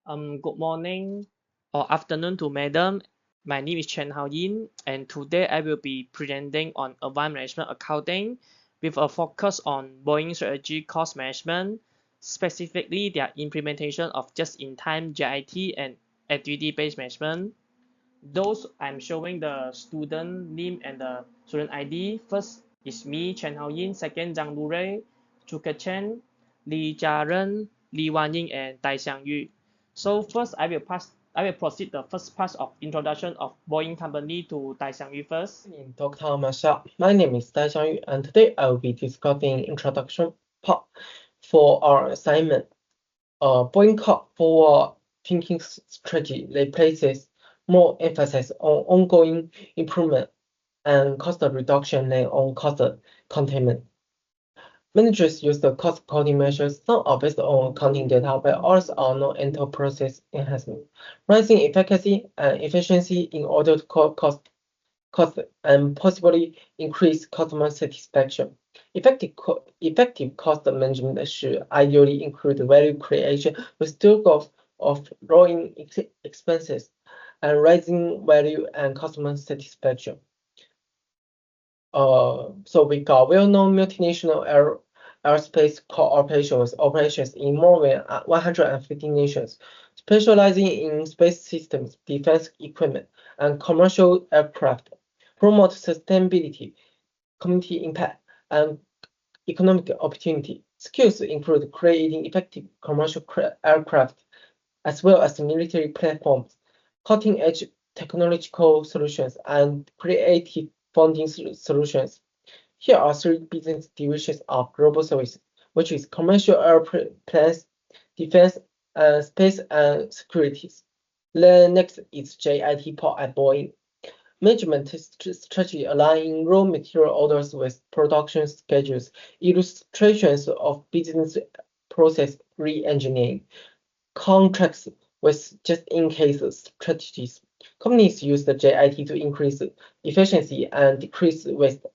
Good morning or afternoon to madam. My name is Chen Hao Yin, and today I will be presenting on advanced management accounting with a focus on Boeing strategy cost management, specifically their implementation of just-in-time JIT and activity-based management. Those I'm showing the student name and the student ID. First is me, Chen Hao Yin. Second, Zhang Lurui, Chu Chen, Li Jiaren, Li Wanying, and Dai Xiangyu. So first, I will proceed the first part of introduction of Boeing Company to Dai Xiangyu first. Dr. Masha. My name is Dai Xiangyu, and today I will be discussing introduction part for our assignment. Boeing Corp forward thinking strategy places more emphasis on ongoing improvement and cost reduction than on cost containment. Managers use the cost cutting measures. Some are based on accounting data, but others are non-enter process enhancement, raising efficacy and efficiency in order to cut cost and possibly increase customer satisfaction. Effective cost management should ideally include value creation with still goals of lowering expenses and raising value and customer satisfaction. So we got well-known multinational aerospace corporation with operations in more than 150 nations, specializing in space systems, defense equipment, and commercial aircraft, promote sustainability, community impact, and economic opportunity. Skills include creating effective commercial aircraft, as well as military platforms, cutting-edge technological solutions, and creative funding solutions. Here are three business divisions of global services, which is commercial airplanes, defense, space, and securities. The next is JIT part at Boeing. Management strategy aligning raw material orders with production schedules, illustrations of business process re-engineering, contracts with just-in-case strategies. Companies use the JIT to increase efficiency and decrease waste.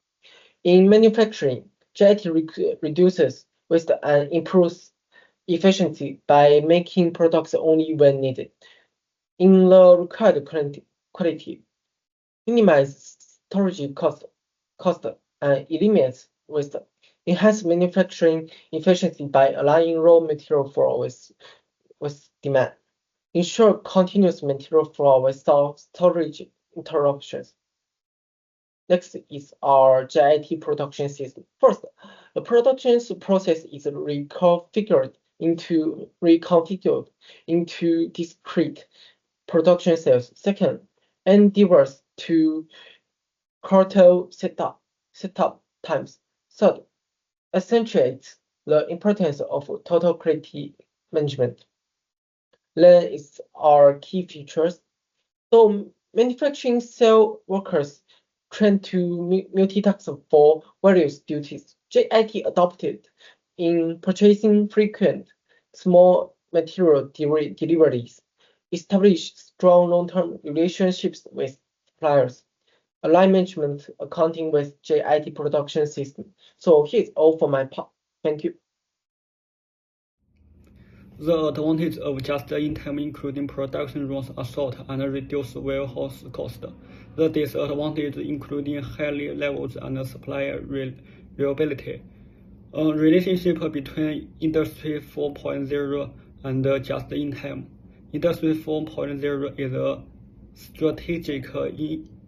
In manufacturing, JIT reduces waste and improves efficiency by making products only when needed. In the required quality, minimize storage cost and eliminates waste. Enhance manufacturing efficiency by aligning raw material flow with demand. Ensure continuous material flow without storage interruptions. Next is our JIT production system. First, the production process is reconfigured into discrete production cells. Second, endeavors to curtail setup times. Third, accentuates the importance of total quality management. Then is our key features. So manufacturing cell workers trained to multitask for various duties. JIT adopted in purchasing frequent small material deliveries, established strong long-term relationships with suppliers, align management accounting with JIT production system. So here's all for my part. Thank you. The advantage of just-in-time including production runs are short and reduce warehouse cost. The disadvantage including high levels and supplier reliability. A relationship between Industry 4.0 and just-in-time. Industry 4.0 is a strategic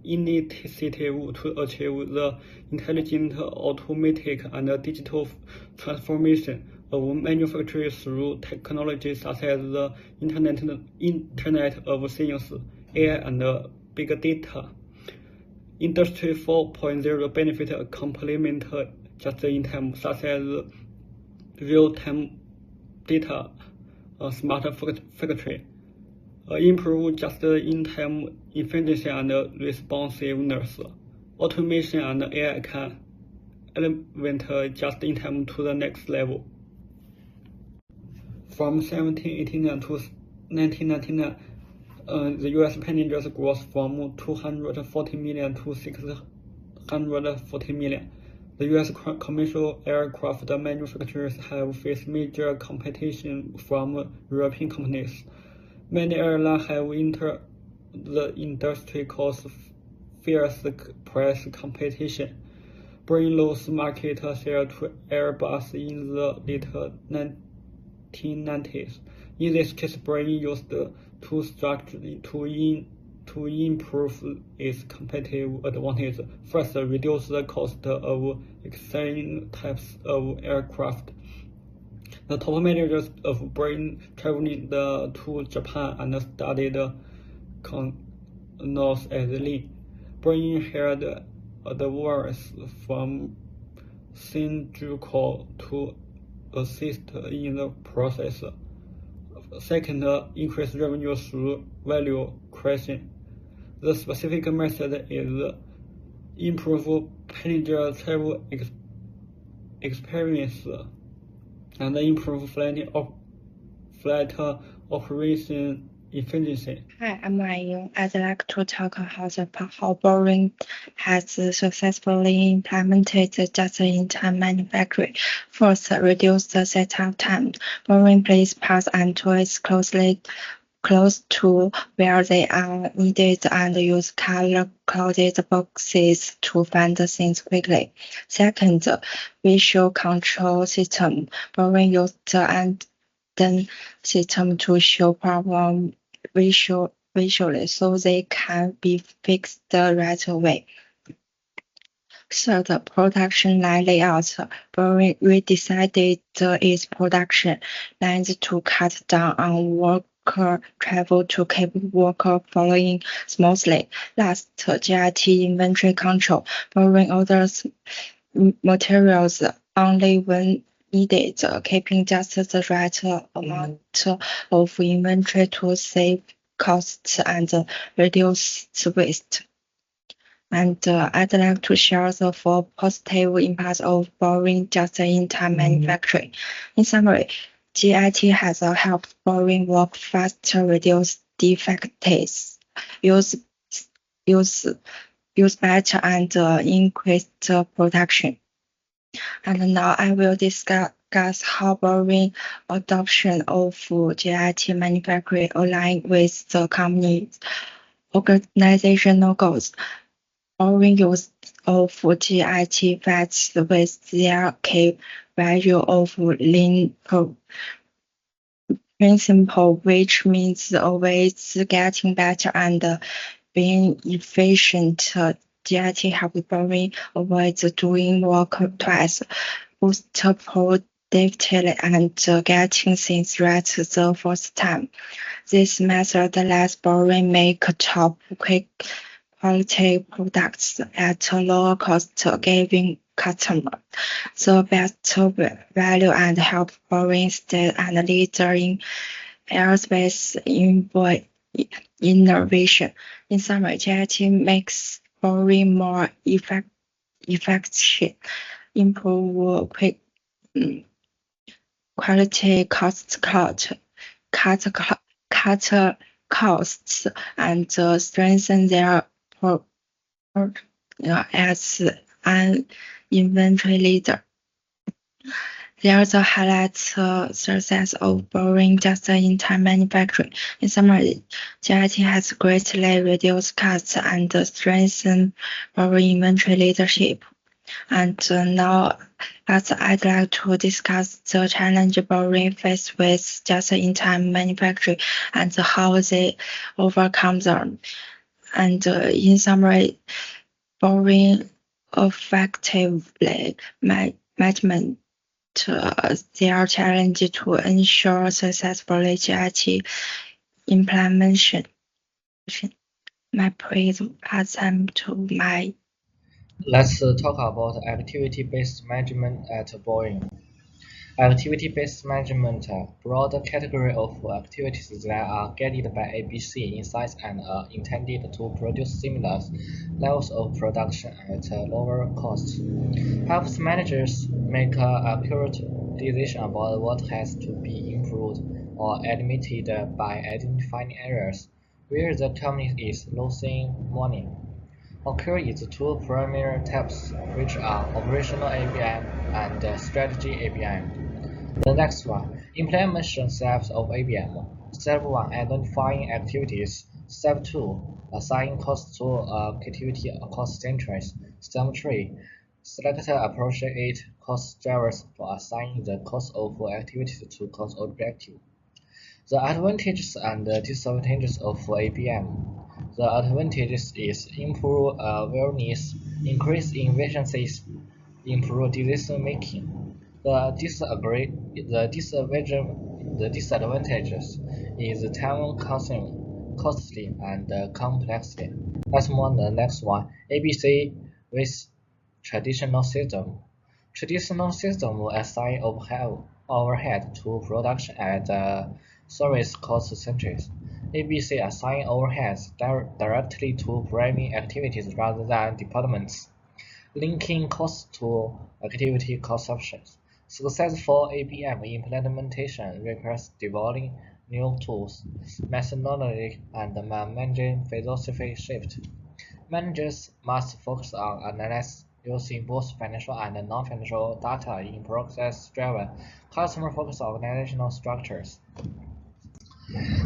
initiative to achieve the intelligent, automatic, and digital transformation of manufacturing through technology such as the Internet of Things, AI, and big data. Industry 4.0 benefits complement just-in-time, such as real-time data, smart factory, improve just-in-time efficiency and responsiveness. Automation and AI can elevate just-in-time to the next level. From 1789 to 1999, the U.S. passengers growth from 240 million to 640 million. The U.S. commercial aircraft manufacturers have faced major competition from European companies. Many airlines have entered the industry cause fierce price competition, bringing those market share to Airbus in the late 1990s. In this case, Boeing used two strategies to improve its competitive advantage. First, reduce the cost of existing types of aircraft. The top managers of Boeing traveled to Japan and studied North Asia. Boeing had advisors from Shinjuku to assist in the process. Second, increase revenue through value creation. The specific method is improve passenger travel experience and improve flight operation efficiency. Hi, I'm Maiying. I'd like to talk about how Boeing has successfully implemented the just-in-time manufacturing. First, reduce the setup time. Boeing places parts and toys close to where they are needed and use color-coded boxes to find things quickly. Second, visual control system. Boeing used the Anden system to show problem visually so they can be fixed right away. Third, production line layout. Boeing redecided its production lines to cut down on worker travel to keep worker flowing smoothly. Last, JIT inventory control. Boeing orders materials only when needed, keeping just the right amount of inventory to save costs and reduce waste. And I'd like to share the four positive impacts of Boeing just-in-time manufacturing. In summary, JIT has helped Boeing work faster, reduce defects, use better, and increase production. And now I will discuss how Boeing adoption of JIT manufacturing align with the company's organizational goals. Boeing use of JIT fits with their key value of lean principle, which means always getting better and being efficient. JIT helps Boeing avoid doing work twice, boost productivity, and getting things right the first time. This method lets Boeing make top quality products at a lower cost, giving customers the best value and help Boeing stay a leader in aerospace innovation. In summary, JIT makes Boeing more effective, improve quality, cost cut costs, and strengthen their as an inventory leader. They also highlight the success of Boeing just-in-time manufacturing. In summary, JIT has greatly reduced costs and strengthened Boeing inventory leadership. And now, I'd like to discuss the challenge Boeing faces with just-in-time manufacturing and how they overcome them. And in summary, Boeing effectively management their challenge to ensure successful JIT implementation. Please pass them to my. Let's talk about activity-based management at Boeing. Activity-based management, a broad category of activities that are guided by ABC insights and are intended to produce similar levels of production at lower costs, helps managers make accurate decisions about what has to be improved or eliminated by identifying areas where the company is losing money. Occur is two primary types, which are operational ABM and strategy ABM. The next one, implementation steps of ABM. Step 1. Identifying activities. Step 2. Assigning costs to activity cost centers. Step 3. Select appropriate cost drivers for assigning the cost of activities to cost objective. The advantages and disadvantages of ABM. The advantages is improve awareness, increase efficiencies, improve decision making. The disadvantages is time consuming, costly, and complexity. Let's move on to the next one. ABC with traditional system. Traditional system will assign overhead to production and service cost centers. ABC assign overheads directly to primary activities rather than departments, linking costs to activity consumptions. Successful ABM implementation requires developing new tools, methodology, and managing philosophy shift. Managers must focus on analysis using both financial and non-financial data in process-driven, customer-focused organizational structures.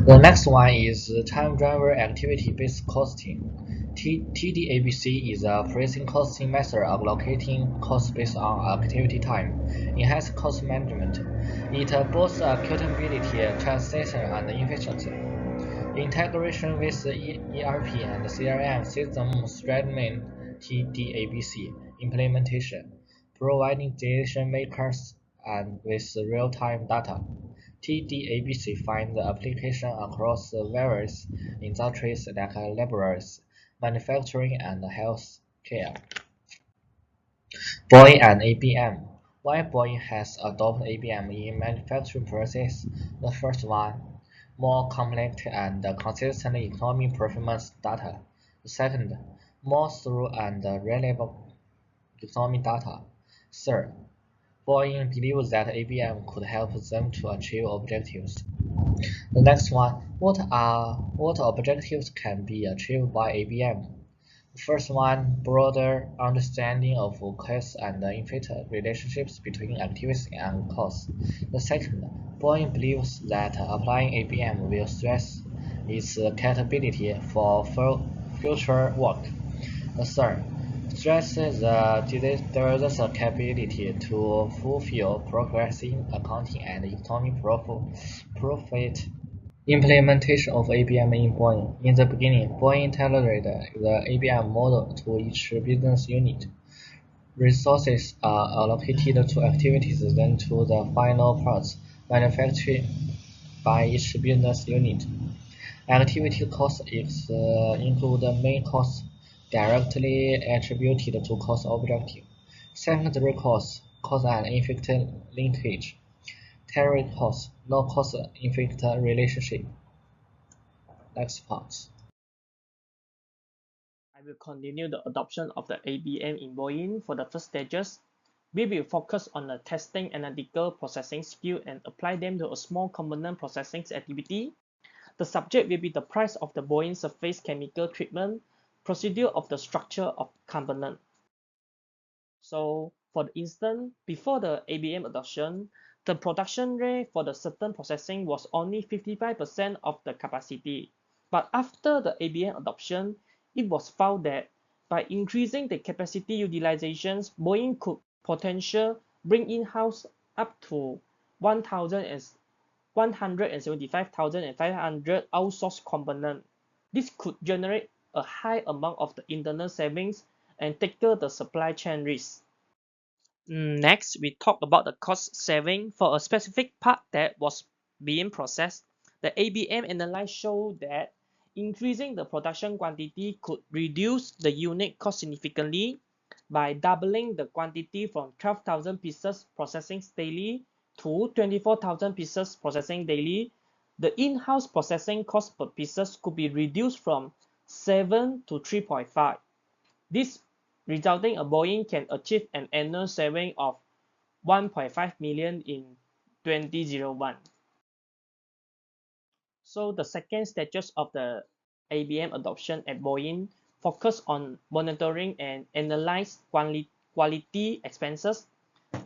The next one is time driver activity-based costing. TDABC is a pricing costing method of allocating costs based on activity time, enhance cost management. It boosts accountability, transparency, and efficiency. Integration with ERP and CRM system streamline TDABC implementation, providing decision makers and with real-time data. TDABC finds application across various industries like laboratories, manufacturing, and healthcare. Boeing and ABM. Why Boeing has adopted ABM in manufacturing process? The first one, more complex and consistent economic performance data. The second, more thorough and reliable economic data. Third, Boeing believes that ABM could help them to achieve objectives. The next one, what objectives can be achieved by ABM? The first one, broader understanding of cause and effect relationships between activities and costs. The second, Boeing believes that applying ABM will stress its capability for future work. The third, stresses the director's capability to fulfill progressing accounting and economic profit. Implementation of ABM in Boeing. In the beginning, Boeing tailored the ABM model to each business unit. Resources are allocated to activities then to the final parts manufactured by each business unit. Activity costs include the main costs directly attributed to cost objective, secondary costs, cause and effect linkage, tertiary costs, no cause effect relationship. Next part. I will continue the adoption of the ABM in Boeing. For the first stages, we will focus on the testing analytical processing skill and apply them to a small component processing activity. The subject will be the price of the Boeing surface chemical treatment, procedure of the structure of component. So for instance, before the ABM adoption, the production rate for the certain processing was only 55% of the capacity. But after the ABM adoption, it was found that by increasing the capacity utilizations, Boeing could potentially bring in-house up to 175,500 outsourced components. This could generate a high amount of the internal savings and tackle the supply chain risk. Next, we talk about the cost saving for a specific part that was being processed. The ABM analysis showed that increasing the production quantity could reduce the unit cost significantly by doubling the quantity from 12,000 pieces processing daily to 24,000 pieces processing daily. The in-house processing cost per pieces could be reduced from 7 to 3.5. This resulting a Boeing can achieve an annual saving of 1.5 million in 2001. So the second stages of the ABM adoption at Boeing focus on monitoring and analyze quality expenses.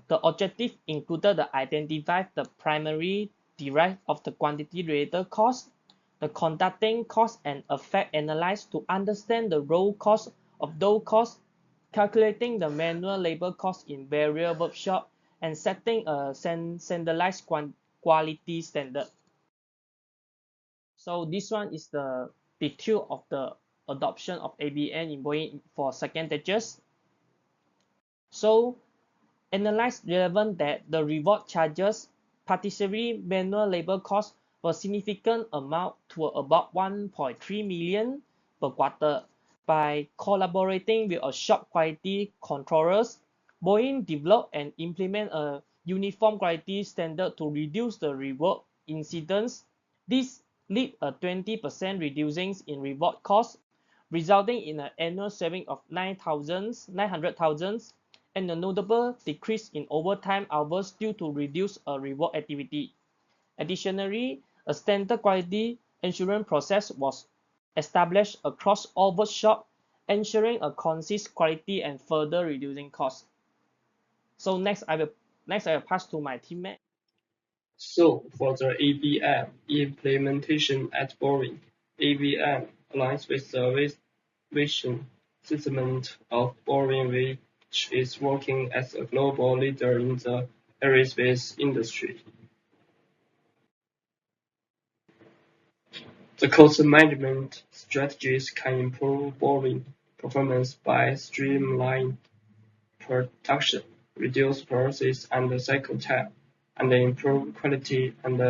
The objective included the identify the primary derived of the quantity-related cost, the conducting cost and effect analysis to understand the raw cost of those costs, calculating the manual labor cost in various workshops, and setting a standardized quality standard. So this one is the detail of the adoption of ABM in Boeing for second stages. So analyze relevant that the reward charges, particularly manual labor costs, were significant amount to about 1.3 million per quarter. By collaborating with a shop quality controllers, Boeing developed and implement a uniform quality standard to reduce the reward incidents. This lead a 20% reducing in reward costs, resulting in an annual saving of 900,000 and a notable decrease in overtime hours due to reduced reward activity. Additionally, a standard quality assurance process was established across all workshops, ensuring a consistent quality and further reducing costs. So next I will pass to my teammate. So for the ABM implementation at Boeing, ABM aligns with the vision statement of Boeing, which is working as a global leader in the aerospace industry. The cost management strategies can improve Boeing performance by streamlining production, reduce process and cycle time, and improve quality and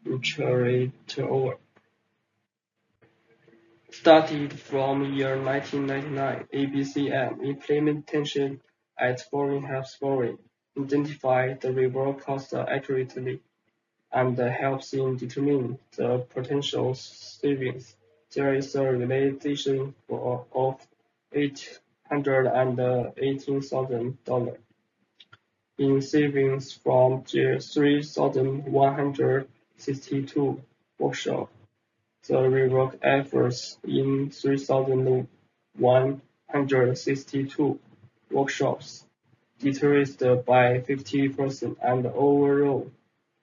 inventory turnover. Started from year 1999, ABCM implementation at Boeing helps Boeing identify the reward cost accurately and helps in determining the potential savings. There is a realization of $818,000 in savings from the 3,162 workshops. The rework efforts in 3,162 workshops decreased by 50% and overall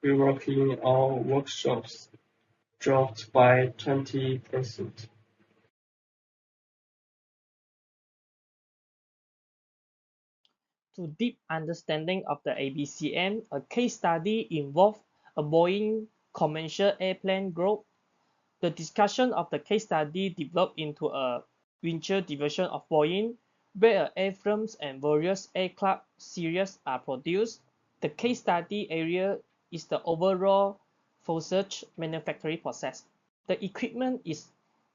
rework in all workshops dropped by 20%. To deep understanding of the ABCM, a case study involved a Boeing commercial airplane group. The discussion of the case study developed into a venture division of Boeing, where airframes and various aircraft series are produced. The case study area is the overall fuselage manufacturing process. The equipment is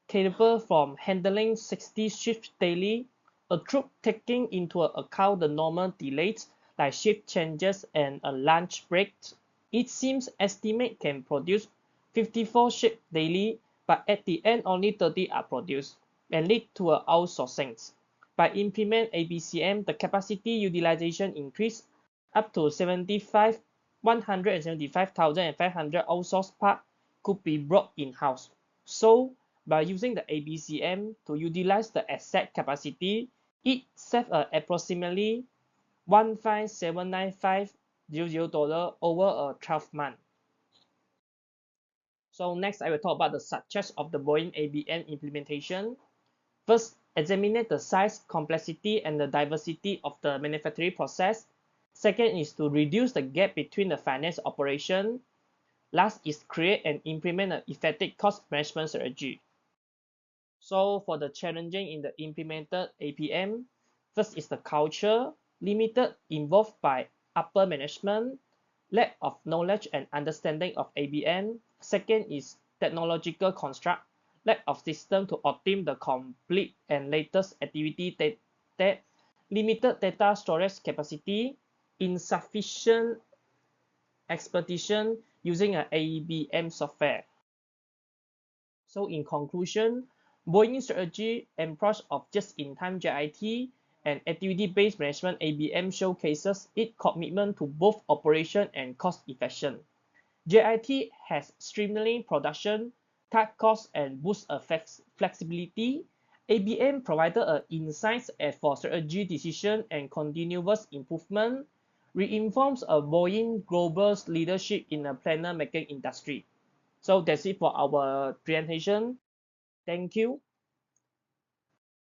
capable from handling 60 shifts daily, a troop taking into account the normal delays like shift changes and a lunch break. It seems estimate can produce 54 shifts daily, but at the end only 30 are produced and lead to outsourcing. By implement ABCM, the capacity utilization increased up to 175,500 outsourced parts could be brought in-house. So, by using the ABCM to utilize the asset capacity, it saved approximately $15,795 over a 12 month. So next, I will talk about the success of the Boeing ABM implementation. First, examine the size, complexity, and the diversity of the manufacturing process. Second is to reduce the gap between the finance operation. Last is create and implement an effective cost management strategy. So for the challenging in the implemented ABM, first is the culture, limited involved by upper management, lack of knowledge and understanding of ABM. Second is technological construct, lack of system to obtain the complete and latest activity data, limited data storage capacity, insufficient expertise using an ABM software. So in conclusion, Boeing's strategy and approach of just-in-time JIT and activity-based management ABM showcases its commitment to both operation and cost efficiency. JIT has streamlined production, cut costs, and boost flexibility. ABM provided insights for strategy decision and continuous improvement. reinforce a Boeing global leadership in the planner making industry. So that's it for our presentation. Thank you.